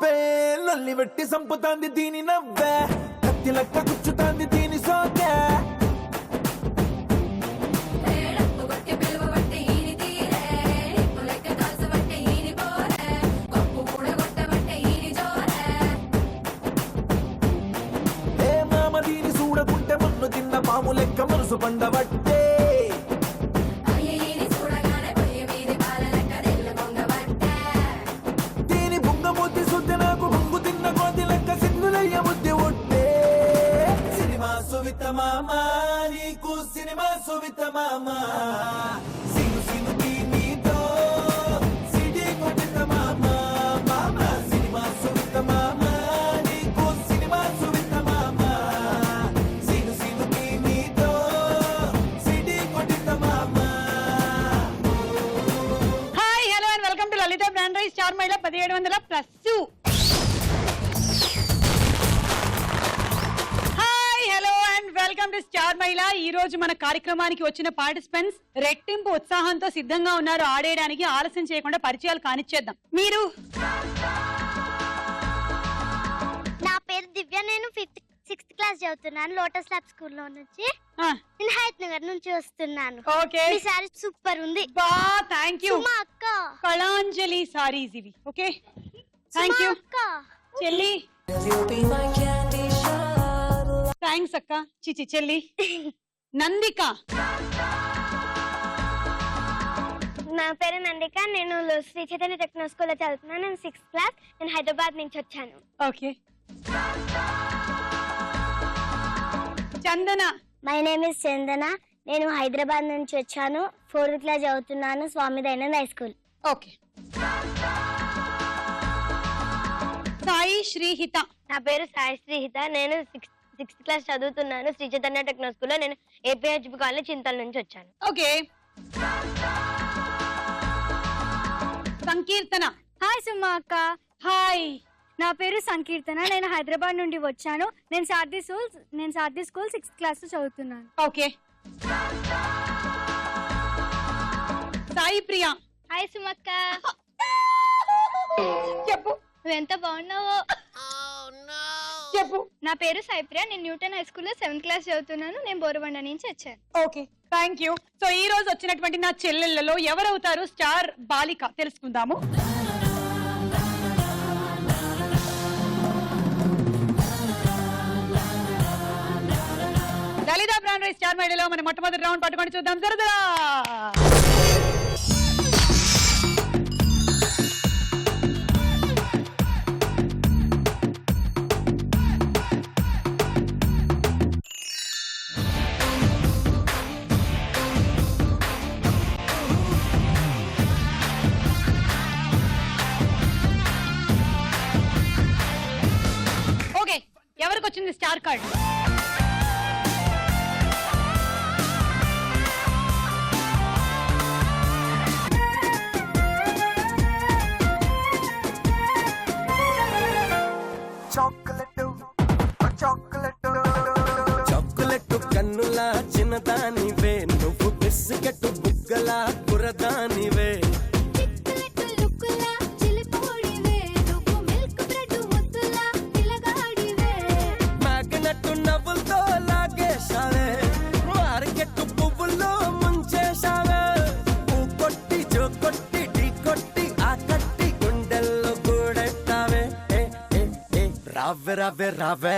చూపే లొల్లి వెట్టి సంపుతాంది దీని నవ్వే కత్తి లెక్క గుచ్చుతాంది దీని సోకే ఏ మామ దీని చూడకుంటే మన్ను తిన్న పాము లెక్క మనసు పండబట్టే మామా నీకు సినిమా సువిత మామా సిను సినుకి నీతో సిటీ కొట్టిన మామా మామా సినిమా సువిత మామా నీకు సినిమా సువిత మామా సిను సినుకి నీతో సిటీ కొట్టిన మామా. Hi hello and welcome to Lalitha brand rice star Maila 1700+. Welcome to star మహిళా. ఈ రోజు మన కార్యక్రమానికి వచ్చిన పార్టిసిపెంట్స్ రెట్టింపు ఉత్సాహంతో సిద్ధంగా ఉన్నారు ఆడేయడానికి. ఆలస్యం చేయకుండా పరిచయాలు కానిచ్చేద్దాం. మీరు? నా పేరు దివ్య, నేను 6th క్లాస్ చదువుతున్నాను లోటస్ ల్యాబ్ స్కూల్లో నుంచి. నేను హైత్ నగర్ నుంచి వస్తున్నాను. ఓకే, ఈ సారీ సూపర్ ఉంది. బా థాంక్యూ. సుమా అక్క, కళాంజలి సారీస్ ఇవి. ఓకే థాంక్యూ చెల్లి. థ్యాంక్స్ అక్క. చిచి చెల్లి. నందిక? నా పేరు నందిక, నేను శ్రీ చైతన్య టెక్నో స్కూల్లో చదువుతున్నాను. నేను 6th క్లాస్, నేను హైదరాబాద్ నుంచి వచ్చాను. Okay. Chandana? My name is Chandana, నేను హైదరాబాద్ నుంచి వచ్చాను. 4th క్లాస్ చదువుతున్నాను, Swami Dayanand high school. Okay. Sai Srihitha? నా పేరు సాయి శ్రీహిత, నేను 6th క్లాస్ చదువుతున్నాను శ్రీ చైతన్య టెక్నో స్కూల్లో. నేను ఏపీహెచ్బి కాలనీ చింతల నుంచి వచ్చాను. ఓకే. సంకీర్తన? హాయ్ సుమా అక్క. హాయ్. నా పేరు సంకీర్తన, నేను హైదరాబాద్ నుండి వచ్చాను. నేను సారథి స్కూల్ 6th క్లాస్ చదువుతున్నాను. ఓకే. సాయి ప్రియ? హాయ్ సుమక్క. చెప్పు. నువ్వు ఎంత బాగున్నావో. చెప్పు. నా పేరు సాయిప్రియ, నేను న్యూటన్ హై స్కూల్లో 7th క్లాస్ చదువుతున్నాను. నేను బోరబండ నుంచి వచ్చాను. Okay thank you. సో ఈ రోజు వచ్చినటువంటి నా చెల్లెళ్లలో ఎవరవుతారు స్టార్ బాలిక తెలుసుకుందాము. లలిత బ్రాండ్ రైస్ స్టార్ మైడలో మన మొట్టమొదటి రౌండ్ పట్టుకొని చూద్దాం. జరదరా. ఎవరికి వచ్చింది స్టార్ కార్డ్? చాక్లెట్ కన్నులా చిన్నదానివే, నువ్వు బిస్కెట్ బుగ్గలా కురదానివే. నవ్వులతో లాగేశావే, మార్కెట్ పువ్వుల్లో ముంచేశావే. పూ కొట్టి జో కొట్టి ఢీ కొట్టి ఆ కట్టి గుండెల్లో కూడెట్టావే. రావే రావే రావే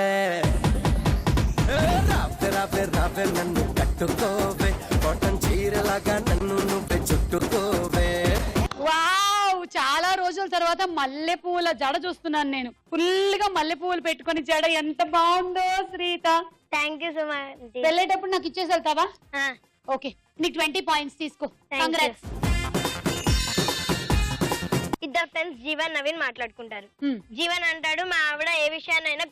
రావే రావే రావే నన్ను కట్టుకోవే, కాటన్ చీరలాగా నన్ను నువ్వే చుట్టుకోవే. వావ్, చాలా రోజుల తర్వాత మల్లెపూల జడ చూస్తున్నాను నేను. ఫుల్ గా మల్లెపూలు పెట్టుకుని జడ ఎంత బాగుందో శ్రీత. థ్యాంక్ యూ సుమా. వెళ్ళేటప్పుడు నాకు ఇచ్చేసి వెళ్తావా? ఓకే, నీకు 20 పాయింట్స్ తీసుకో. కంగ్రాట్స్. ఇద్దరు ఫ్రెండ్స్ జీవన్ నవీన్ మాట్లాడుకుంటారు. జీవన్ అంటాడు, మా ఆవిడ ఏ విషయాన్నైనా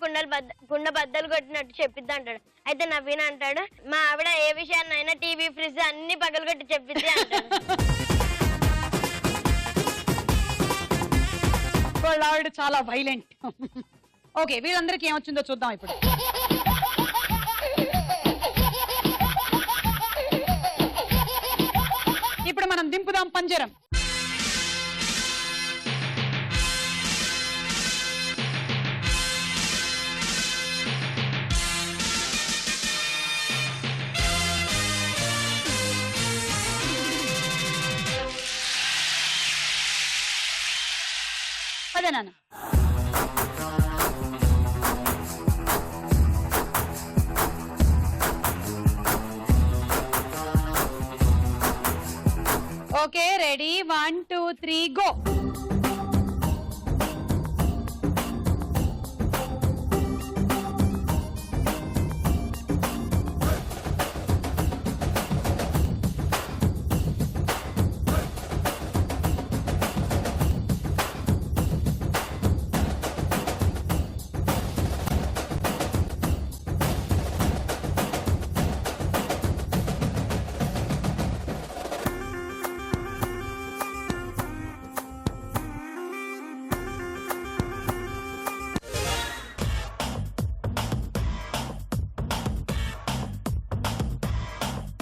కుండ బద్దలు కొట్టినట్టు చెప్పిద్ది అంటాడు. అయితే నవీన్ అంటాడు, మా ఆవిడ ఏ విషయాన్నైనా టీవీ ఫ్రిడ్జ్ అన్ని పగలగొట్టి చెప్పిద్ది అంటాడు. ఆవిడ చాలా వైలెంట్. ఓకే, వీళ్ళందరికీ ఏమొచ్చిందో చూద్దాం ఇప్పుడు. ఇప్పుడు మనం దింపుదాం పంజరం. అదే నాన్న. Okay ready 1 2 3 go.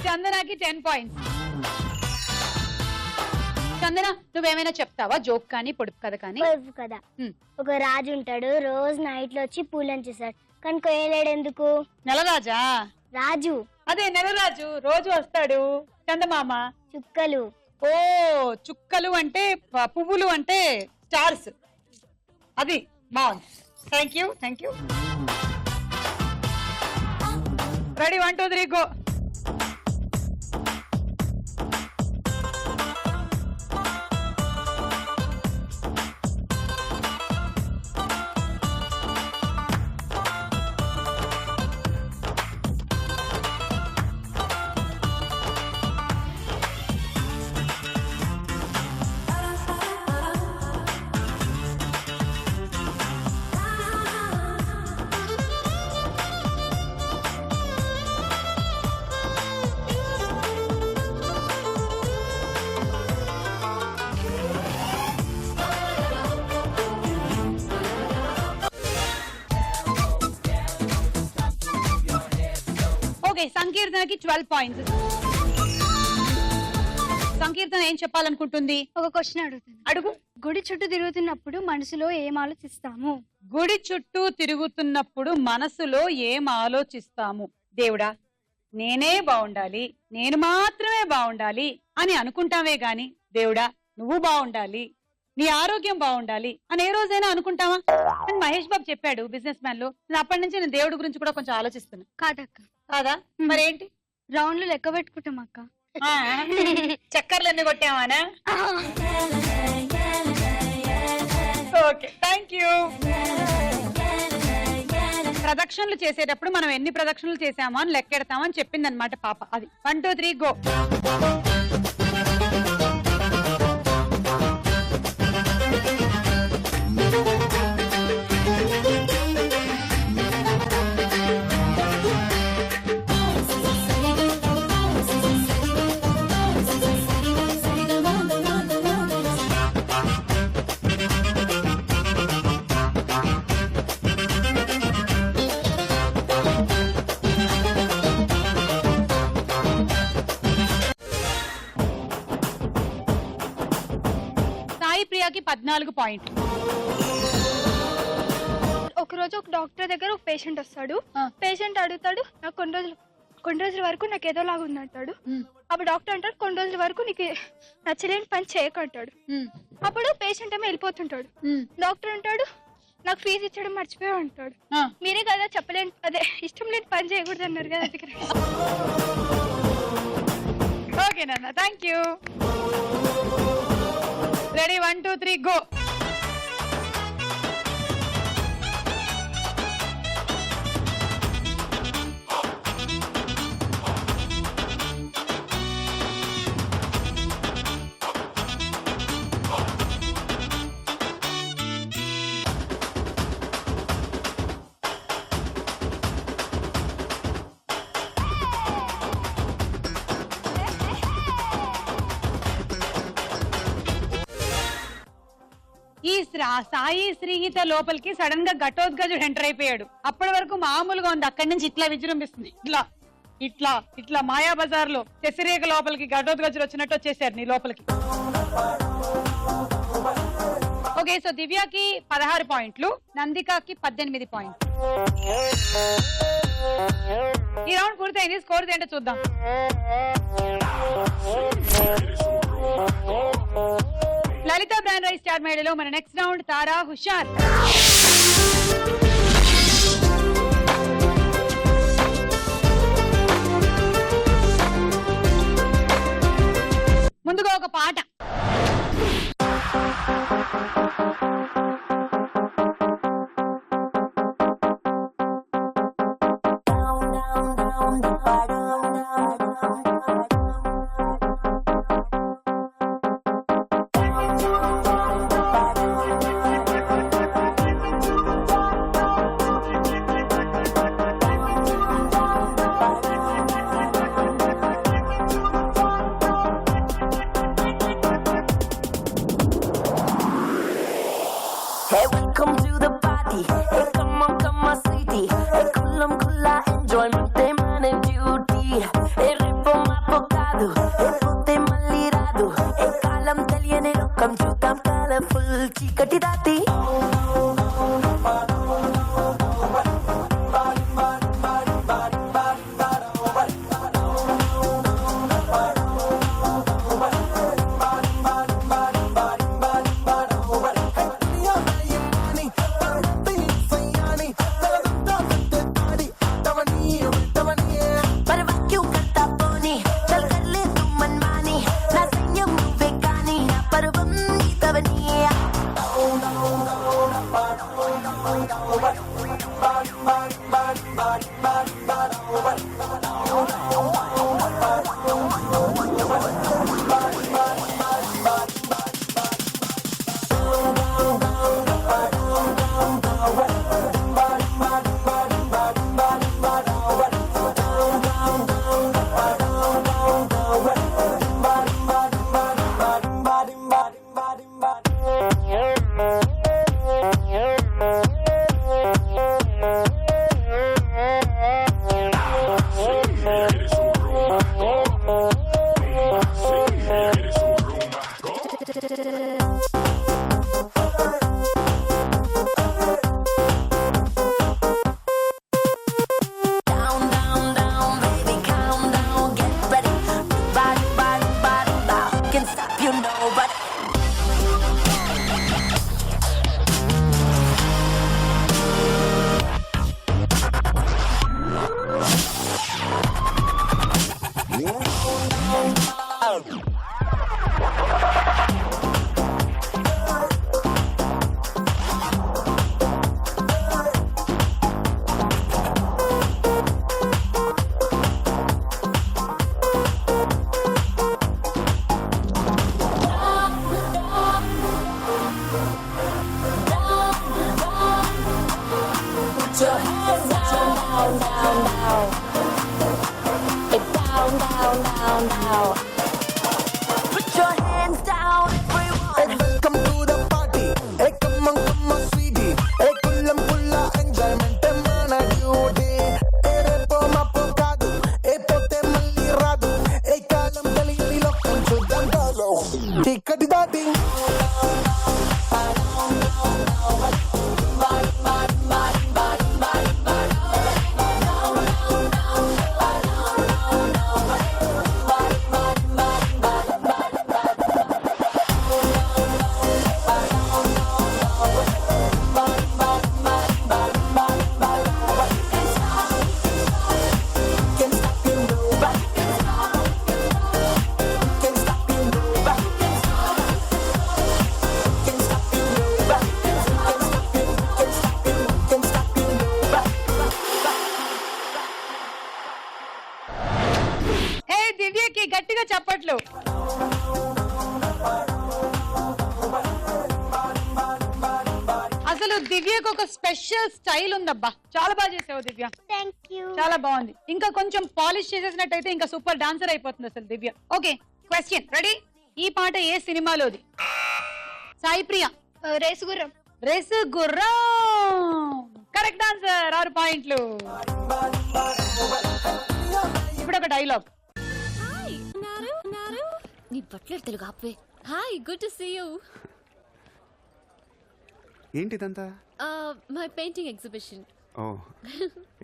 చందనకి 10 పాయింట్స్. చందన నువ్వేమైనా చెప్తావా? జోక్ కానీ పొడుపు కథ కానీ. పొడుపు కదా. ఒక రాజు ఉంటాడు, రోజు నైట్ లో వచ్చి పూలను చేస్తాడు, కానీ కొయ్యలేడు ఎందుకు? నెలరాజా? రాజు. అదే నెలరాజు రోజు వస్తాడు. చందమామ? చుక్కలు. ఓ చుక్కలు అంటే పువ్వులు అంటే స్టార్స్. అది బాగుంది. Thank you. Ready 1 2 3 go. సంకీర్తనకి 12 పాయింట్స్. సంకీర్తన ఏం చెప్పాలనుకుంటుంది? ఒక క్వశ్చన్ అడుగుతాను. అడుగు. గుడి చుట్టూ తిరుగుతున్నప్పుడు మనసులో ఏం ఆలోచిస్తాము? గుడి చుట్టూ తిరుగుతున్నప్పుడు మనసులో ఏం ఆలోచిస్తాము? దేవుడా నేనే బాగుండాలి, నేను మాత్రమే బాగుండాలి అని అనుకుంటామే గాని దేవుడా నువ్వు బాగుండాలి, నీ ఆరోగ్యం బాగుండాలి అని ఏ రోజైనా అనుకుంటావా? అని మహేష్ బాబు చెప్పాడు బిజినెస్ మ్యాన్ లో. అప్పటి నుంచి నేను దేవుడి గురించి కూడా కొంచెం ఆలోచిస్తున్నా. కాదక్క. కాదా? మరేంటి? రౌండ్లు లెక్క పెట్టుకుంటాం అక్క. చక్కర్లు ఎన్ని కొట్టామానా? Okay thank you. ప్రదక్షిణలు చేసేటప్పుడు మనం ఎన్ని ప్రదక్షిణలు చేసామో అని లెక్కెడతామని చెప్పింది అనమాట పాప. అది 1 2 3 గో. ప్రియాకి 14 పాయింట్లు. ఒకరోజు ఒక డాక్టర్ దగ్గర ఒక పేషెంట్ వస్తాడు. పేషెంట్ అడుగుతాడు, నాకు కొన్ని రోజుల వరకు నాకు ఏదోలాగా ఉంది అంటాడు. అప్పుడు డాక్టర్ అంటాడు, కొన్ని రోజుల వరకు నీకు నచ్చలేని పని చేయకంటాడు. అప్పుడు పేషెంట్ ఏమో వెళ్ళిపోతుంటాడు. డాక్టర్ అంటాడు, నాకు ఫీజు ఇచ్చడం మర్చిపోయా అంటాడు. మీరే కదా చెప్పలేని అదే ఇష్టం లేని పని చేయకూడదు అన్నారు కదా. దగ్గర ఓకే నాన్న థ్యాంక్ యూ. Ready 1 2 3 go. ఈ సాయి శ్రీగీత లోపలికి సడన్ గా ఘటోద్గజుడు ఎంటర్ అయిపోయాడు. అప్పటి వరకు మామూలుగా ఉంది, అక్కడి నుంచి ఇట్లా విజృంభిస్తుంది. ఇట్లా ఇట్లా ఇట్లా మాయా బజార్ లో శశిరేఖ లోపలికి ఘటోద్గజుడు వచ్చినట్టు వచ్చేసారు నీ లోపలికి. ఓకే సో దివ్యకి 16 పాయింట్లు, నందికకి 18 పాయింట్లు. ఈ రౌండ్ పూర్తయింది. స్కోర్ ఏంటో చూద్దాం. లలిత బ్రాండ్ రైస్ స్టార్ మేళలో మన నెక్స్ట్ రౌండ్ తారా హుషార్. ముందుగా ఒక పాట. Hey, welcome to the party. Hey, come on, sweetie. Hey, kulla enjoyment, they man and duty. Hey, ripo mapokadu. Hey, pote malli radu. Hey, kalam teliyane lokam chudam colorful chikati dati. Put your hands down, everyone. Hey, welcome to the party. Hey, come on, sweetie. Hey, kulla enjoyment, man and duty. Hey, ripo mapokadu. Hey, pote malli radu. Hey, kalam teliyane lokam chudam colorful chikati dati. దివ్యకి గట్టిగా చప్పట్లు. అసలు దివ్యకు ఒక special style ఉందబ్బా. చాలా బాగా చేసావు దివ్య. చాలా బాగుంది. ఇంకా కొంచెం పాలిష్ చేసేసినట్టయితే ఇంకా సూపర్ డాన్సర్ అయిపోతుంది అసలు దివ్య. Okay, question ready. ఈ పాట ఏ సినిమాలోది? సాయి ప్రియ. రేసుగుర్రం. Race Gurram correct answer. 6 పాయింట్లు. ఇప్పుడు ఒక డైలాగ్. నీ బట్లర్ తెలుగు ఆపే. Hi, good to see you. ఏంటిదంతా? My painting exhibition. ఓ,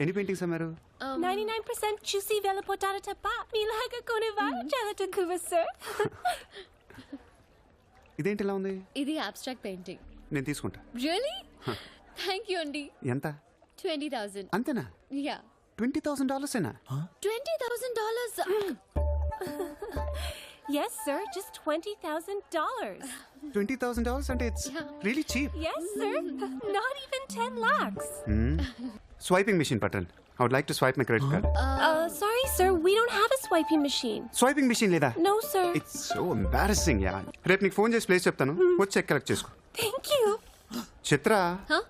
ఎన్ని పెయింటింగ్స్ అమ్మారు? 99% చూసి వెళ్ళిపోతారు తప్ప మీలాగా కొనేవారు చాలా తక్కువ సార్. ఇదేంటి ఇలా ఉంది? ఇది అబ్స్ట్రాక్ట్ పెయింటింగ్. నేను తీసుకుంటా. రియల్లీ? థ్యాంక్ యూ అండి. ఎంత? 20,000. అంతేనా? యా. $20,000 $20,000. Yes, sir. Just $20,000. $20,000 అంటే it's really cheap. Yes, sir. Not even 10 lakhs. Swiping machine పట్టండి. I would like to swipe my credit card. Sorry, sir. We don't have a swiping machine. Swiping machine లేదా? No, sir. It's so embarrassing yeah. రేపు నీకు phone చేసి place చెప్తాను, వచ్చి check collect చేసుకో. Thank you. Chitra, Huh?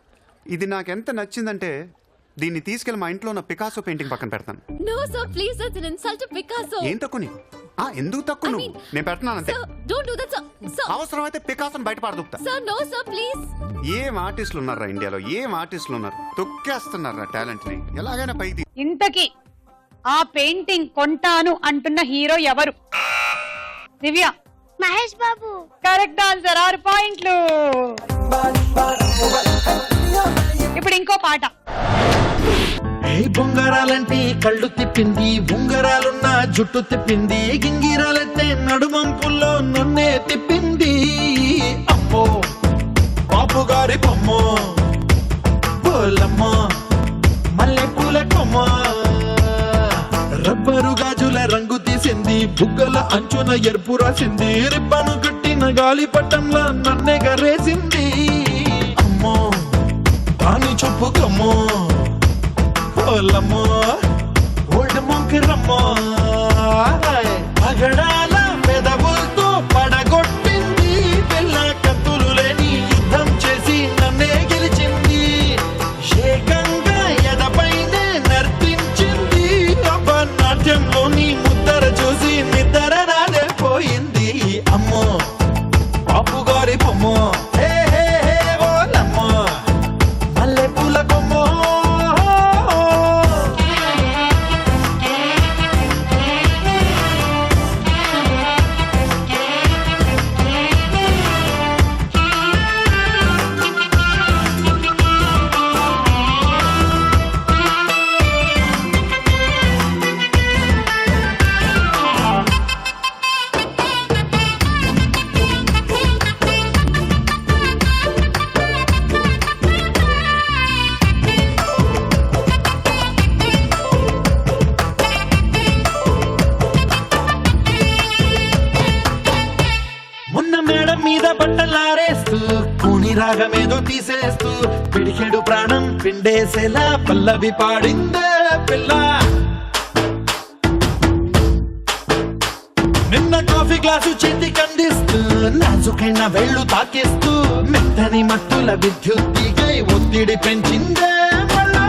ఇది నాకు ఎంత నచ్చిందంటే దీన్ని తీసుకెళ్ళి మా ఇంట్లో ఉన్న పికాసో పెయింటింగ్ పక్కన పెడతాను. No, sir, please. That's an insult to Picasso. ఏం తక్కువ నీకు? ఎందుకు తక్కువ నువ్వు? నేను పెడుతున్నాను అంతే. Sir, don't do that, sir. Sir, అవసరమైతే పికాసోని బయట పడదుపుతా. sir, no, sir, please. ఏం ఆర్టిస్టులు ఉన్నారా ఇండియాలో? ఏం ఆర్టిస్టులు ఉన్నారు? తొక్కేస్తున్నారా టాలెంట్ ని? ఎలాగైనా పైకి. ఇంతకీ ఆ పెయింటింగ్ కొంటాను అంటున్న హీరో ఎవరు? దివ్య. మహేష్ బాబు. Correct answer. 6 పాయింట్లు. ఇప్పుడు ఇంకో పాట. బొంగరాలంటే కళ్ళు తిప్పింది, ఉంగరాలున్న జుట్టు తిప్పింది, గింగిరాలైతే నడుమంపుల్లో నన్నే తిప్పింది. అమ్మో బాబు గారి బొమ్మ, పోలమ్మ మల్లె పూల కొమ్మ, రబ్బరు గాజుల రంగు తీసింది, బుగ్గల అంచున ఎరుపు రాసింది, రిబ్బను కట్టిన గాలి పట్టంలా నన్నే గరేసింది. అమ్మో దాని చెప్పుకమ్మో, పోలమ్మో ఓల్డ్ మొంకిరమ్మో, పగడాల పెదవులతో పడగొట్టింది, పిల్ల కత్తులు లేని యుద్ధం చేసి నన్నే గెలిచింది, ఏకంగా ఎదపైనే నర్తించింది, నాట్యంలోని ముద్దర చూసి నిద్ర నాదే పోయింది. అమ్మో బాపు గారి బొమ్మ, హే హే హే ఓలమ్మో మల్లె పూల కొమ్మో. మొన్న మేడం మీద బట్టలారేస్తూ కూని రాగమేదో తీసేస్తూ పిడికెడు ప్రాణం పిండేసేలా పల్లవి పాడిందే పిల్ల. నిన్న కాఫీ గ్లాసు చేతి కందిస్తూ నాజుకైన వేళ్ళు తాకిస్తూ మెత్తని మత్తుల విద్యుత్ తీగై ఒత్తిడి పెంచిందే మళ్ళా.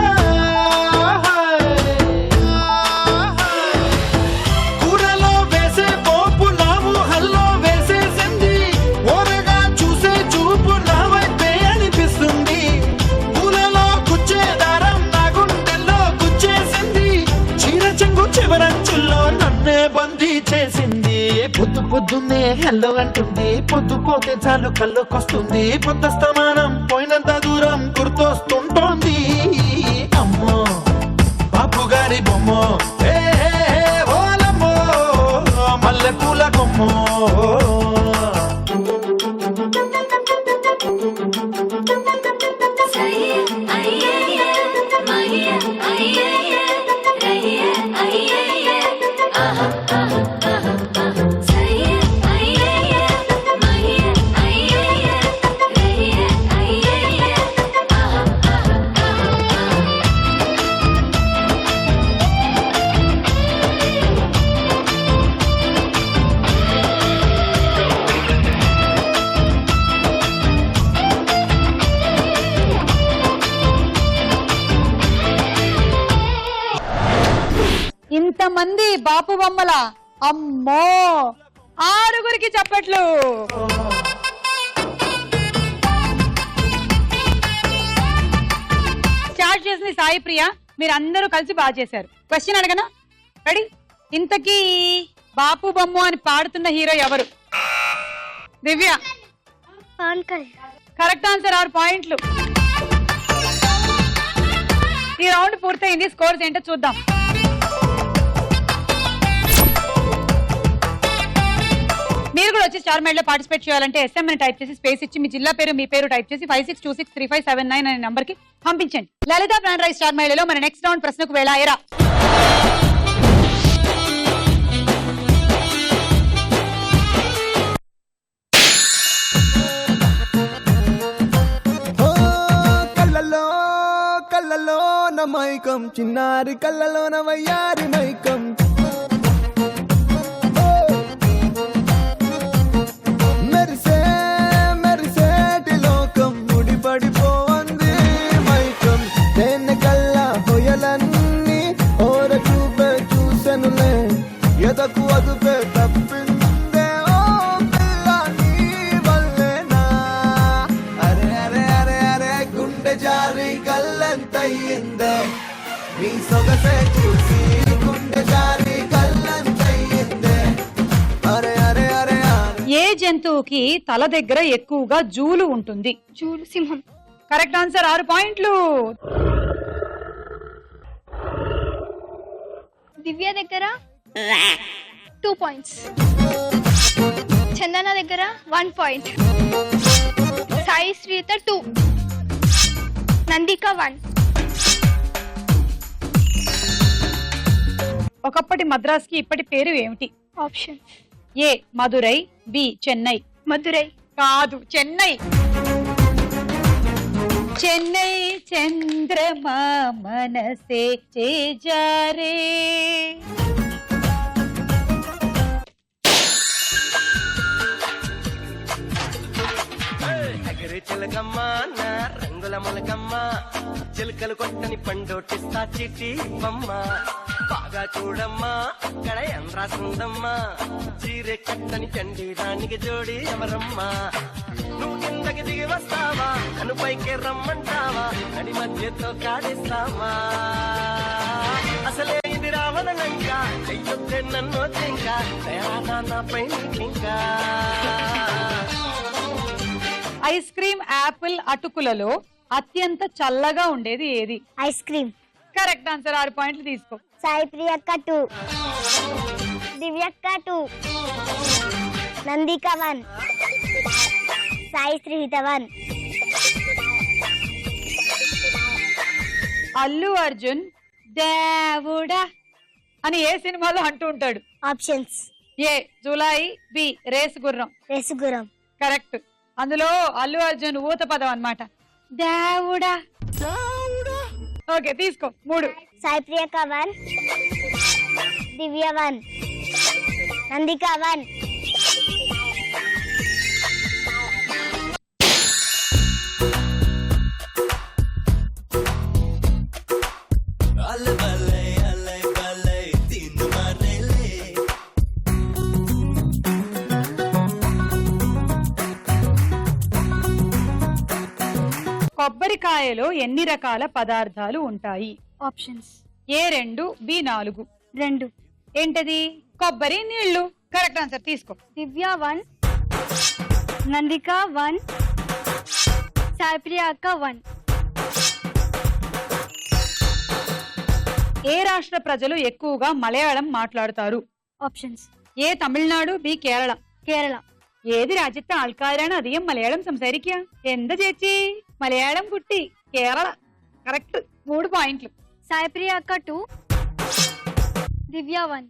కూరలో వేసే పోపు నా ఊహల్లో వేసేసింది, ఓరగా చూసే చూపు నా వైపే అనిపిస్తుంది, పూలలో గుచ్చే దారం నా గుండెల్లో గుచ్చేసింది, చీర చెంగు చివరంచుల్లో నన్నే బందీ చేసింది. పొద్దు పొద్దున్నే హెల్లో అంటుంది, పొద్దు పోతే చాలు కళ్ళొకొస్తుంది, పొద్దస్తమానం పోయినంత దూరం గుర్తొస్తుంటోంది. అమ్మో బాపు గారి బొమ్మ, హే హే హే ఓలమ్మో మల్లె పూల కొమ్మో. ఇంతమంది బాపు బొమ్మల, అమ్మో 6గురికి చప్పట్లు. స్టార్ట్ చేసింది సాయి ప్రియ, మీరు అందరూ కలిసి బాగా చేశారు. క్వశ్చన్ అడగనా? రెడీ? ఇంతకీ బాపు బొమ్మ అని పాడుతున్న హీరో ఎవరు? దివ్య. Correct answer. 6 పాయింట్లు. ఈ రౌండ్ పూర్తయింది. స్కోర్స్ ఏంటో చూద్దాం. మీరు మీరు కూడా వచ్చి స్టార్ మైండ్ లో పార్టిసిపేట్ చేయాలంటే SM అని టైప్ చేసి స్పేస్ ఇచ్చి మీ జిల్లా పేరు మీ పేరు టైప్ చేసి 56263579 అనే నంబర్ కి పంపించండి. లలిత బ్రాండ్ రైస్ స్టార్ మైండ్ లో మన నెక్స్ట్ రౌండ్ ప్రశ్నకు వేళాయరా. కళ్ళలో కళ్ళలో నమైకం చిన్నారి కళ్ళలో నవయ్యారి మైకం మెరిసే మెరిసేటి లోకం ముడిపడిపోంది మైకం తేనె కళ్ళ హొయలన్నీ ఓర చూపే చూసెనులే ఎదకు అదుపే తప్పిందే ఓ పిల్ల నీ వల్లేనా అరే అరే అరే అరే గుండె జారి కళ్ళంతయ్యిందే నీ సొగసే చూసి గుండె జారి కళ్ళంతయ్యిందే అరే అరే అరే ఏ జంతువుకి తల దగ్గర ఎక్కువగా జూలు ఉంటుంది? జూలు సింహం. Correct answer. 6 పాయింట్లు. దివ్య దగ్గర 2 పాయింట్స్. చందన దగ్గర 1 పాయింట్. సాయి శ్రీత 2. నందిక 1. ఒకప్పటి మద్రాస్ కి ఇప్పటి పేరు ఏమిటి? Option A Madurai, B Chennai. Madurai. కాదు, చెన్నై. చెన్నై చంద్రమా మనసే చేజారే. చిలకమ్మ నా రంగుల మొలకమ్మ చిలుకలు కొట్టని పండోటిస్తా చిట్టి బొమ్మ బాగా చూడమ్మా అక్కడ ఏం రాసిందమ్మా చీరె కట్టని చండీరానికి జోడి ఎవరమ్మా నువ్వు కిందకి దిగి వస్తావా నన్ను పైకి రమ్మంటావా నడి మధ్యతో కాడిస్తావా అసలే ఇది రావదనంక చెయ్యొద్దే నన్ను ఇంకా నాపై ఇంకా ఐస్ క్రీమ్ యాపిల్ అటుకులలో అత్యంత చల్లగా ఉండేది ఏది? Ice cream. Correct answer. 6 పాయింట్లు తీసుకో. సాయి ప్రియక్క 2. దివ్యక్క 2. నందిక 1. సాయి శ్రీహిత 1. అల్లు అర్జున్ దేవుడా అని ఏ సినిమాలో అంటూ ఉంటాడు? Options A Julayi, B race Gurram. రేసుగురం. కరెక్ట్. అందులో అల్లు అర్జున్ ఊత పదం అన్నమాట దేవుడా. ఓకే తీసుకో. 3. సాయి ప్రియక్క 1. దివ్య 1. నందిక 1. కొబ్బరికాయలో ఎన్ని రకాల పదార్థాలు ఉంటాయి? Options A 2, B 4. 2. ఏంటది? కొబ్బరి నీళ్లు. Correct answer. తీసుకో. దివ్య 1. నందిక 1. సాయి ప్రియక్క 1. ఏ రాష్ట్ర ప్రజలు ఎక్కువగా మలయాళం మాట్లాడతారు? Options A Tamil Nadu, B Kerala. Kerala. ഏത് രാജ്യത്തെ ആൾക്കാരാണ് അധികം മലയാളം സംസാരിക്കുക? എന്താ ചേച്ചി മലയാളം കുട്ടി? കേരള. കറക്റ്റ്. 3 പോയിന്റിലും. സായപ്രിയ അക്ക 2, ദിവ്യ 1.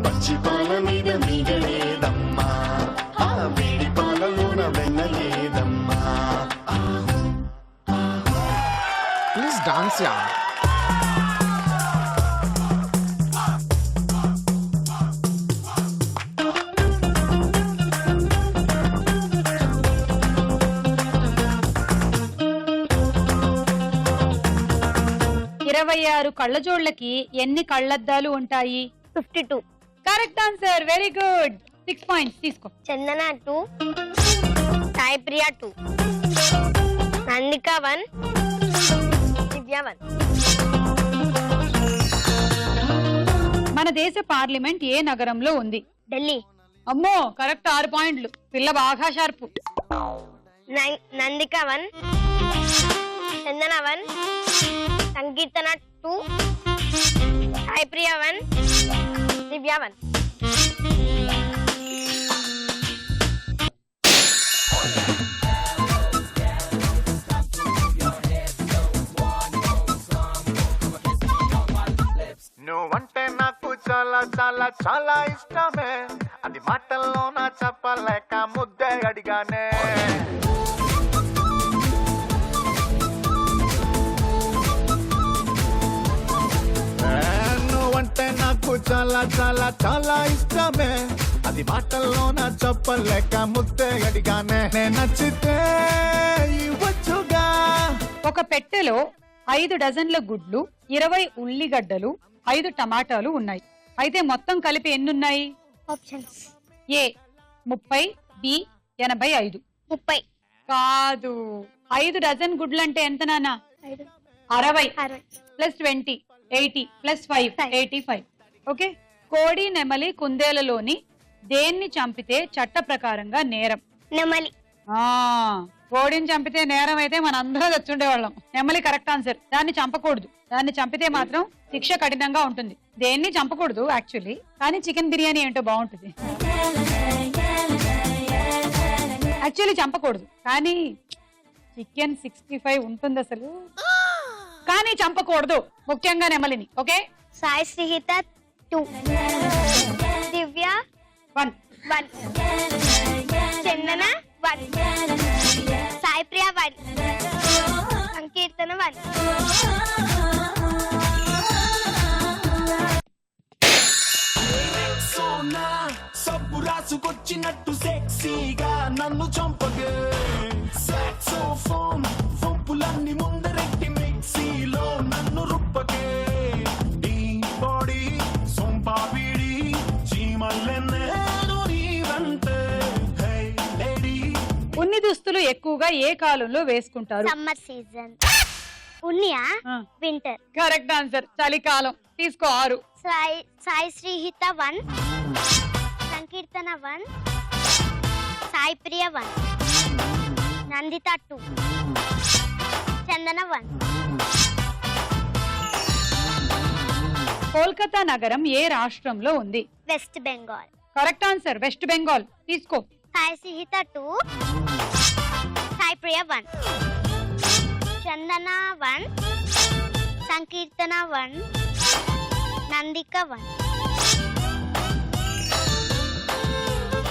పచ్చి పాల మీద మీగలేదమ్మా, ఆ వేడి పాలలోన వెన్నలేదమ్మా. ప్లీజ్ డాన్స్ యా. ఇరవై 6 కళ్ళజోళ్ళకి ఎన్ని కళ్ళద్దాలు ఉంటాయి? 52. Correct answer. Very good. 6 points తీసుకో. చందన 2, సాయి ప్రియ 2, నందిక 1, దివ్య 1. మన దేశ పార్లమెంట్ ఏ నగరంలో ఉంది? ఢిల్లీ. అమ్మో కరెక్ట్ 6 పాయింట్లు. పిల్ల బాగా షార్పు. నందిక 1, చందన 1, సంకీర్తన 2, సాయిప్రియ 1, దివ్య 1. నువ్వంటే నాకు చాలా చాలా చాలా ఇష్టమే, అది మాటల్లో నా చెప్పలేక ముద్దే అడిగానే. నువ్వంటే నాకు చాలా చాలా చాలా ఇష్టమే, అది మాటల్లో నా చెప్పలేక ముద్దే అడిగానే. నచ్చితే ఇవ్వచ్చుగా. ఒక పెట్టెలో 5 డజన్ల గుడ్లు, 20 ఉల్లిగడ్డలు, 5 టమాటాలు ఉన్నాయి. అయితే మొత్తం కలిపి ఎన్నున్నాయి? ఆప్షన్స్: ఏ 30, బి 85. 30 కాదు. 5 డజన్ గుడ్లు అంటే ఎంత నాన్న? 60 ప్లస్ 20 80 ప్లస్ 5 85. ఓకే. కోడి, నెమలి, కుందేలలోని దేన్ని చంపితే చట్ట ప్రకారంగా నేరం? నెమలి. కోడిని చంపితే నేరం అయితే మన అందరూ తెచ్చుండేవాళ్ళం. నెమలి కరెక్ట్ ఆన్సర్. దాన్ని చంపకూడదు. దాన్ని చంపితే మాత్రం శిక్ష కఠినంగా ఉంటుంది. దేన్ని చంపకూడదు యాక్చువల్లీ, కానీ చికెన్ బిర్యానీ ఏంటో బాగుంటుంది. యాక్చువల్లీ చంపకూడదు, కానీ చికెన్ 65 ఉంటుంది అసలు. కానీ చంపకూడదు, ముఖ్యంగా నెమలిని. ఓకే. సాయి శ్రీహిత 2, దివ్య 1, చందన 1, సాయిప్రియ 1, సంకీర్తన 1. సబ్బు రాసుకొచ్చినట్టు సెక్సీగా నన్ను చంపగే. సాక్సోఫోన్ ఫొంపులన్నీ ముందరెట్టి మిక్సీలో నన్ను రుప్పకే. ఈ బాడీ సొంపాపిడి చీమల్లెన్నేను నీవంటే. హే లేడీ. ఉన్ని దుస్తులు ఎక్కువగా ఏ కాలంలో వేసుకుంటారు? Summer season. ఉన్నియా? వింటర్. Correct answer. చలికాలం. తీసుకో 6. సాయి శ్రీహిత 1, సంకీర్తన 1, సాయిప్రియ 1, నందిత 2, చందన 1. కోల్కతా నగరం ఏ రాష్ట్రంలో ఉంది? West Bengal. Correct answer. West Bengal. తీసుకో. సాయి శ్రీహిత 2, సాయిప్రియ 1, చందన 1, సంకీర్తన 1, నందిక 1.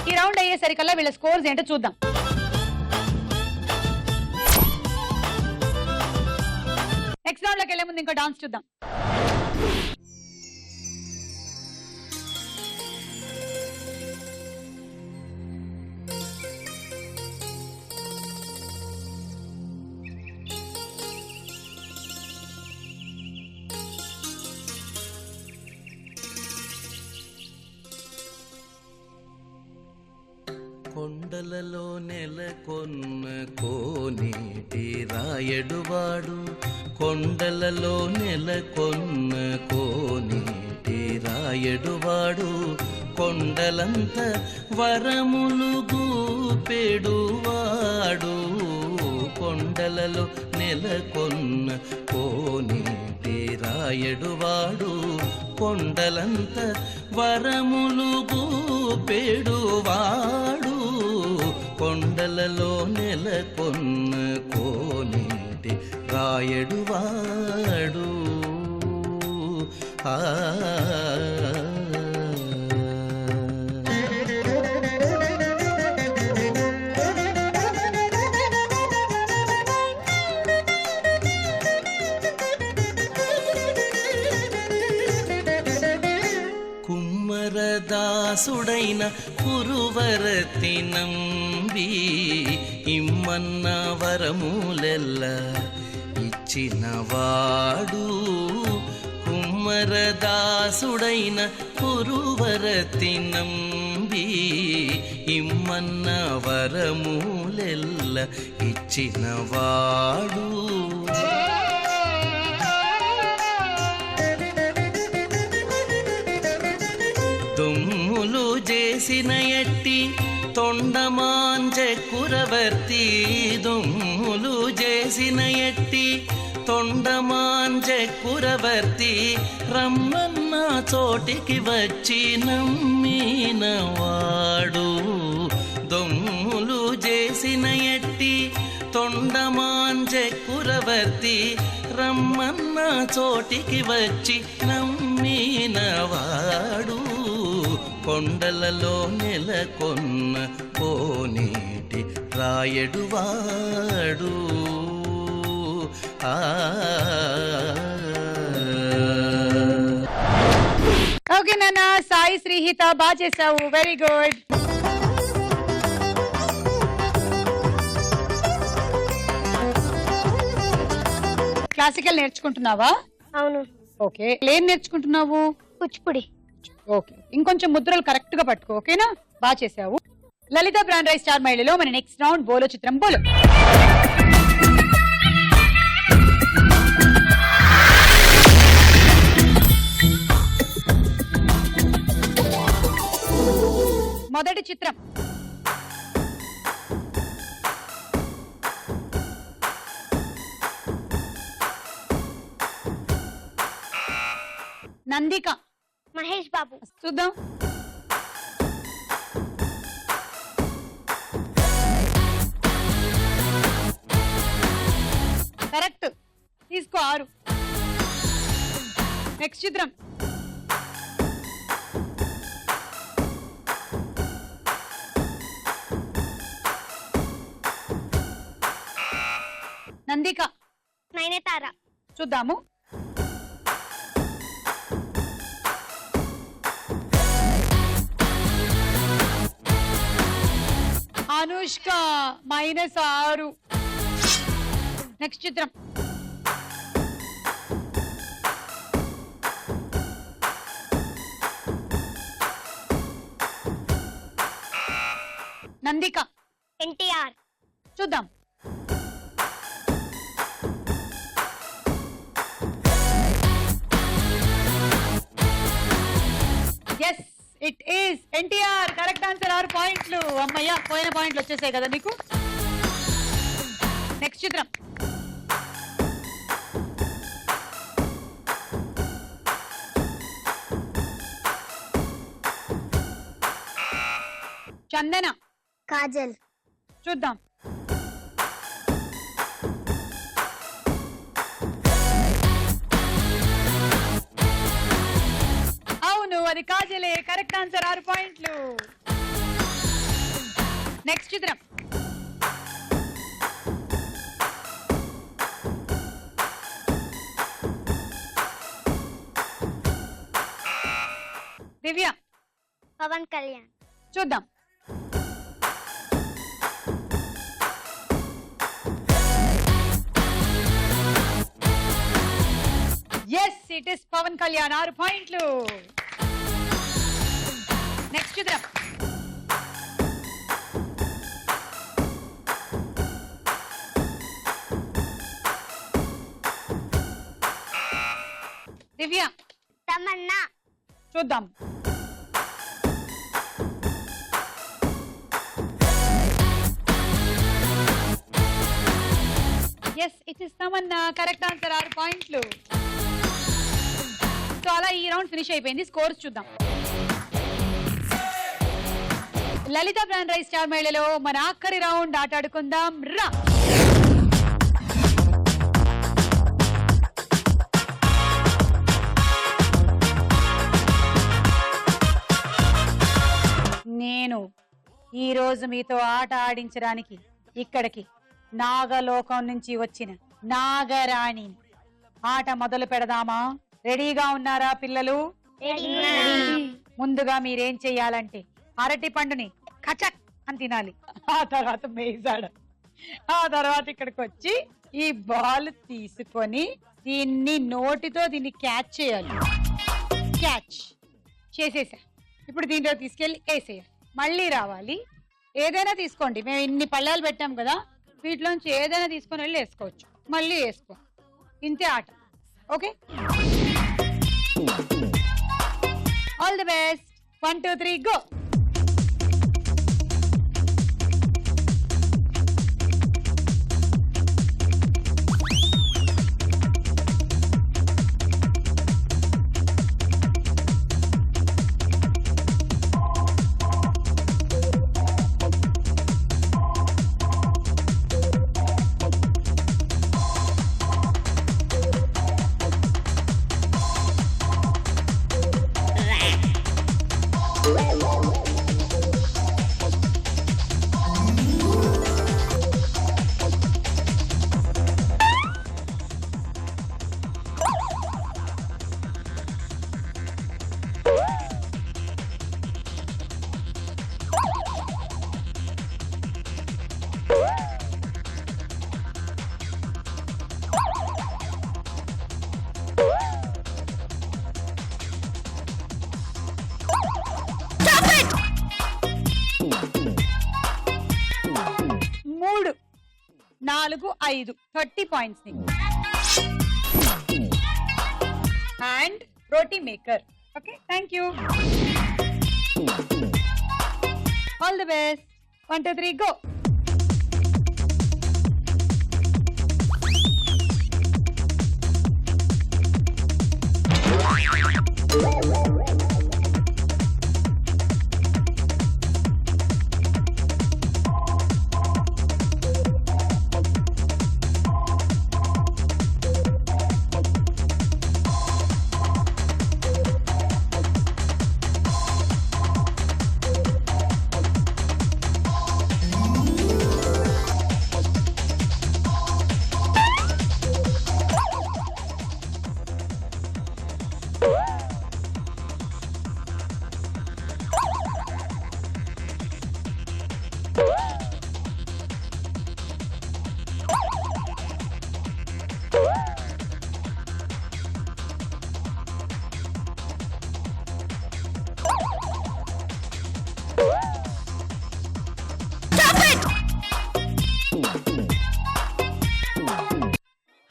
ఈ రౌండ్ అయ్యేసరికల్లా వీళ్ళ స్కోర్స్ ఏంటో చూద్దాం. నెక్స్ట్ రౌండ్ లోకి వెళ్లే ముందు ఇంకో డాన్స్ చూద్దాం. కొండలలో నెలకొన్న కోనేటి రాయడువాడు, కొండలలో నెలకొన్న కోనేటి రాయడువాడు, కొండలంత వరములు గూపెడువాడు. కొండలలో నెలకొన్న కోనేటి రాయడువాడు, కొండలంత వరములు గూపెడువాడు. కొండలలో నెలకొన్న కోనేటి రాయడువాడు. కుమ్మరదాసుడైన కురువరతి నంబి, ఇమ్మన్న వరములెల్ల ఇచ్చినవాడు. కుమ్మరదాసుడైన కురువరతి నంబి, ఇమ్మన్న వరములెల్ల ఇచ్చినవాడు. దుమ్ములు చేసిన ఎట్టి తొండమాంజ కురవర్తి దుమ్ములు చేసిన ఎట్టి తొండమాంజ కురవర్తి రమ్మన్న చోటికి వచ్చి నమ్మినవాడు దొమ్ములు చేసిన ఎట్టి తొండమాంజ కురవర్తి రమ్మన్న చోటికి వచ్చి నమ్మినవాడు కొండలలో నెలకొన్న కోనేటి రాయడువాడు ఓకే నాన్న, సాయి శ్రీహిత బాగా చేసావు, వెరీ గుడ్. క్లాసికల్ నేర్చుకుంటున్నావా? అవును. ఓకే, ఏం నేర్చుకుంటున్నావు? కూచిపూడి. ఓకే, ఇంకొంచెం ముద్రలు కరెక్ట్ గా పట్టుకో, ఓకేనా? బాగా చేసావు. లలిత బ్రాండ్ రైస్ స్టార్ మహిళలో మన నెక్స్ట్ రౌండ్ బోలో చిత్రం బోలో. మొదటి చిత్రం నందిక. మహేష్ బాబు. చూద్దాం. కరెక్ట్, తీసుకో 6. నెక్స్ట్ చిత్రం నందిక. నయనతార. చూద్దాము. అనుష్క -6. నెక్స్ట్ చిత్రం నందిక. ఎన్టీఆర్. చూద్దాం. Yes, it is NTR. Correct answer, 6 పాయింట్లు. అమ్మయ్య, పోయిన పాయింట్లు వచ్చేసాయి కదా నీకు. నెక్స్ట్ చిత్రం చందన. కాజల్. చూద్దాం. అవును, అది కాజలే. కరెక్ట్ ఆన్సర్, 6 పాయింట్లు. నెక్స్ట్ చిత్రం దివ్య. పవన్ కళ్యాణ్. చూద్దాం. Yes, it is Pawan Kalyan. 6 పాయింట్లు. నెక్స్ట్ చిత్రం దివ్య. తమన్నా. చూద్దాం. Yes, it is Tamannaah. Correct answer, 6 పాయింట్లు. సో అలా ఈ రౌండ్ ఫినిష్ అయిపోయింది. స్కోర్స్ చూద్దాం. లలిత బ్రాండ్ రైస్ స్టార్ మహిళలో మన ఆఖరి రౌండ్ ఆట ఆడుకుందాం రా. నేను ఈ రోజు మీతో ఆట ఆడించడానికి ఇక్కడికి నాగలోకం నుంచి వచ్చిన నాగరాణి. ఆట మొదలు పెడదామా? రెడీగా ఉన్నారా పిల్లలు? ముందుగా మీరేం చెయ్యాలంటే అరటి పండుని కచక్ అని తినాలి. ఆ తర్వాత మేజాడ. ఆ తర్వాత ఇక్కడికి వచ్చి ఈ బాల్ తీసుకొని దీన్ని నోటితో దీన్ని క్యాచ్ చేయాలి. క్యాచ్ చేసేసా. ఇప్పుడు దీంట్లో తీసుకెళ్ళి వేసేయాలి. మళ్ళీ రావాలి. ఏదైనా తీసుకోండి, మేము ఇన్ని పళ్ళాలు పెట్టాం కదా, వీటిలోంచి ఏదైనా తీసుకొని వెళ్ళి వేసుకోవచ్చు. మళ్ళీ వేసుకో. ఇంతే ఆట. Okay, all the best. 1 2 3 go. మూడు 4 5 30 పాయింట్స్ ని. And roti maker. Okay, thank you. All the best. 1 2 3 go.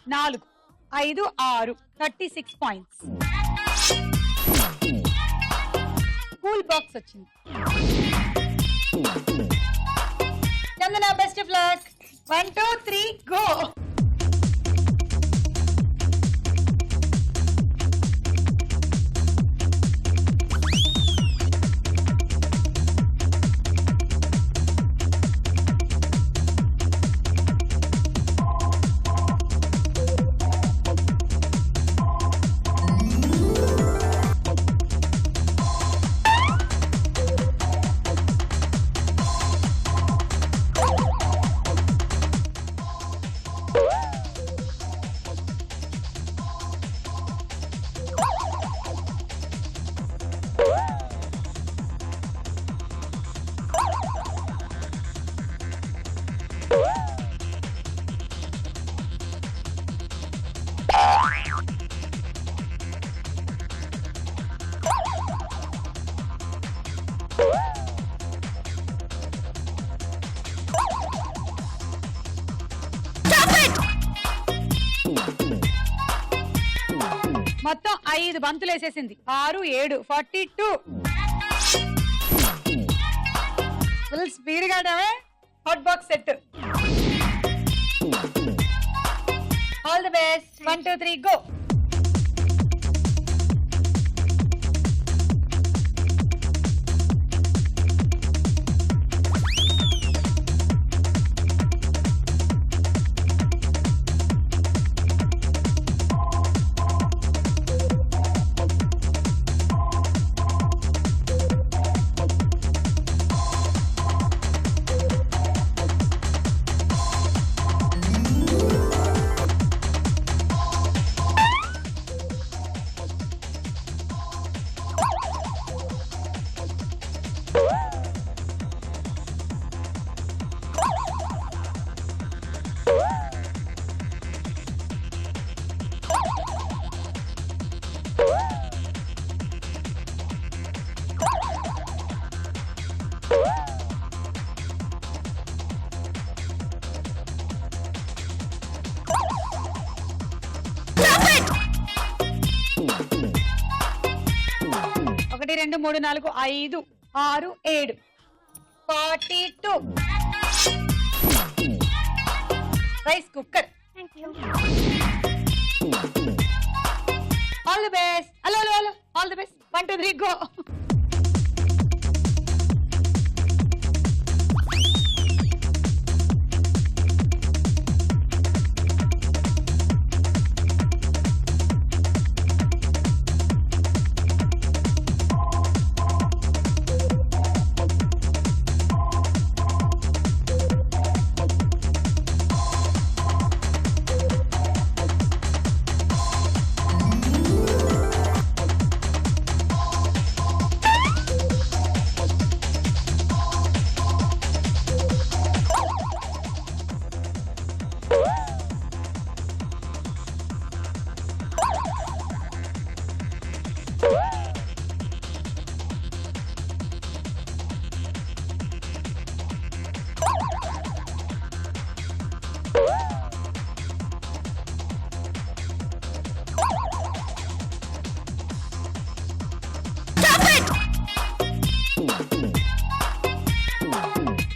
నాలుగు 5 6 36 పాయింట్స్. కూల్ బాక్స్ వచ్చింది. చందన, బెస్ట్ ఆఫ్ లక్. 1 2 3 గో. మొత్తం 5 బంతులు వేసేసింది. 6 7 42. ఫుల్ స్పీడ్ గా hot box set. All the best. 1 2 3 go. 2 3 4 5 6 7 42 rice cooker. All the best. Hello hello hello, all the best. 1 2 3 go.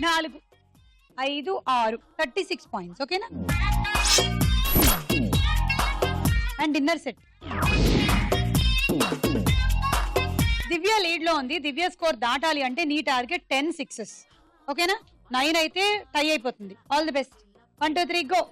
నాలుగు 5 6 36 points. ఓకేనా? And dinner set. Divya lead లో ఉంది. దివ్య score దాటాలి అంటే నీ టార్గెట్ 10 6s. ఓకేనా? 9 అయితే టై అయిపోతుంది. All the best. 1 2 3 గో.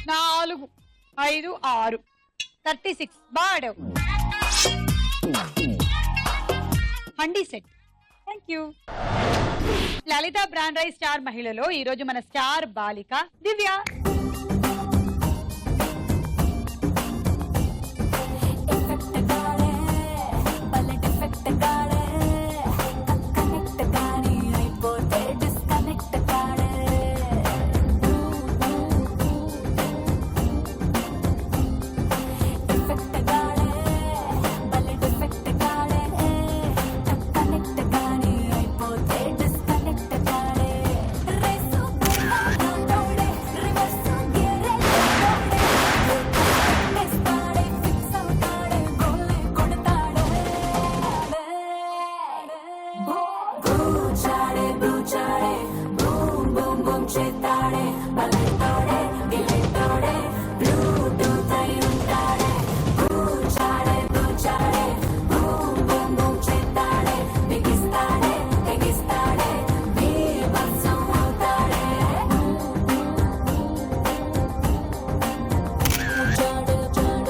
నాలుగు 5 6 36 బాడవ్. హండీ set. Thank you. Lalitha brand rice star మహిళలో ఈ రోజు మన స్టార్ బాలిక దివ్య. Boom, boom, boom,